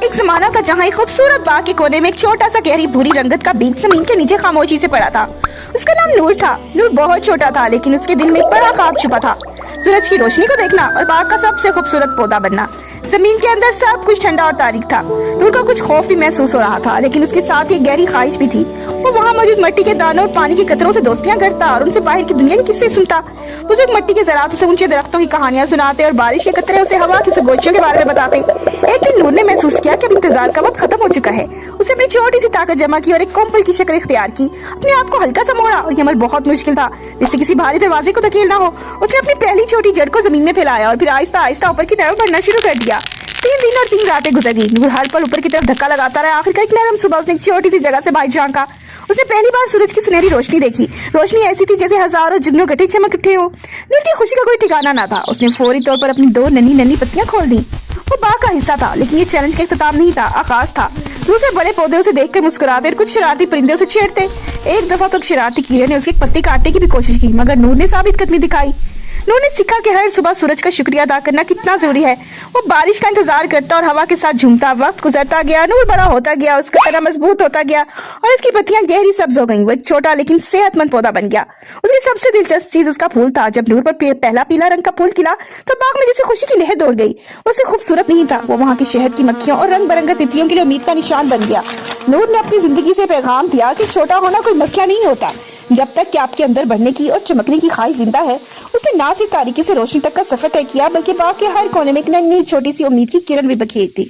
ایک زمانہ تھا جہاں ایک خوبصورت باغ کے کونے میں ایک چھوٹا سا گہری بھوری رنگت کا بیج زمین کے نیچے خاموشی سے پڑا تھا۔ اس کا نام نور تھا۔ نور بہت چھوٹا تھا لیکن اس کے دل میں ایک بڑا خواب چھپا تھا، سورج کی روشنی کو دیکھنا اور باغ کا سب سے خوبصورت پودا بننا۔ زمین کے اندر سب کچھ ٹھنڈا اور تاریک تھا۔ نور کو کچھ خوف بھی محسوس ہو رہا تھا لیکن اس کے ساتھ ایک گہری خواہش بھی تھی۔ وہ وہاں موجود مٹی کے دانوں اور پانی کے قطروں سے دوستیاں کرتا اور ان سے باہر کی دنیا کے قصے سنتا۔ بزرگ مٹی کے ذرات اسے اونچے درختوں کی کہانیاں سناتے اور بارش کے قطرے اسے ہوا کی سگوچیوں کے بارے میں بتاتے۔ ایک دن نور نے محسوس کیا کہ اب انتظار کا وقت ختم ہو چکا ہے۔ اس نے اپنی چھوٹی سی طاقت جمع کی اور ایک کمپل کی شکل اختیار کی۔ اپنے آپ کو ہلکا سا موڑا اور یہ عمل بہت مشکل تھا، جس سے کسی بھاری دروازے کو دھکیلنا ہو۔ اس نے اپنی پہلی چھوٹی جڑ کو زمین میں پھیلایا اور پھر آہستہ آہستہ اوپر کی طرف بڑھنا شروع کر دیا۔ 3 دن اور 3 راتیں گزر گئی۔ نور ہر پل اوپر کی طرف دھکا لگاتا رہا۔ آخر کار ایک نرم صبح اس نے ایک چھوٹی سی جگہ سے باہر جھانکا۔ اس نے پہلی بار سورج کی سنہری روشنی دیکھی۔ روشنی ایسی تھی جیسے ہزاروں جگنو گھٹے چمک اٹھے ہوں۔ نور کی خوشی کا کوئی ٹھکانہ نہ تھا۔ اس نے فوری طور پر اپنی 2 ننھی پتیاں کھول دی۔ وہ باغ کا حصہ تھا لیکن یہ چیلنج کا اختتام نہیں تھا، آغاز تھا۔ دوسرے بڑے پودے اسے دیکھ کر مسکراتے اور کچھ شرارتی پرندے اسے چھیڑتے۔ ایک دفعہ تو ایک شرارتی کیڑے نے اس کے پتے کاٹنے کی بھی کوشش کی مگر نور نے ثابت قدمی دکھائی۔ نور نے سیکھا کہ ہر صبح سورج کا شکریہ ادا کرنا کتنا ضروری ہے۔ وہ بارش کا انتظار کرتا اور ہوا کے ساتھ جھومتا۔ وقت گزرتا گیا، نور بڑا ہوتا گیا، اس کا تنا مضبوط ہوتا گیا اور اس کی پتیاں گہری سبز ہو گئیں۔ وہ ایک چھوٹا لیکن صحت مند پودا بن گیا۔ اس کی سب سے دلچسپ چیز اس کا پھول تھا۔ جب نور پر پہلا پیلا رنگ کا پھول کھلا تو باغ میں جیسے خوشی کی لہر دوڑ گئی۔ وہ صرف خوبصورت نہیں تھا، وہ وہاں کی شہد کی مکھیوں اور رنگ برنگے تتلیوں کے لیے امید کا نشان بن گیا۔ نور نے اپنی زندگی سے پیغام دیا کہ چھوٹا ہونا کوئی مسئلہ نہیں ہوتا، جب تک کہ آپ کے اندر بڑھنے کی اور چمکنے کی خواہش زندہ ہے۔ اس نے نہ صرف تاریکی سے روشنی تک کا سفر طے کیا بلکہ باغ کے ہر کونے میں ایک نئی چھوٹی سی امید کی کرن بھی بکھیر دی۔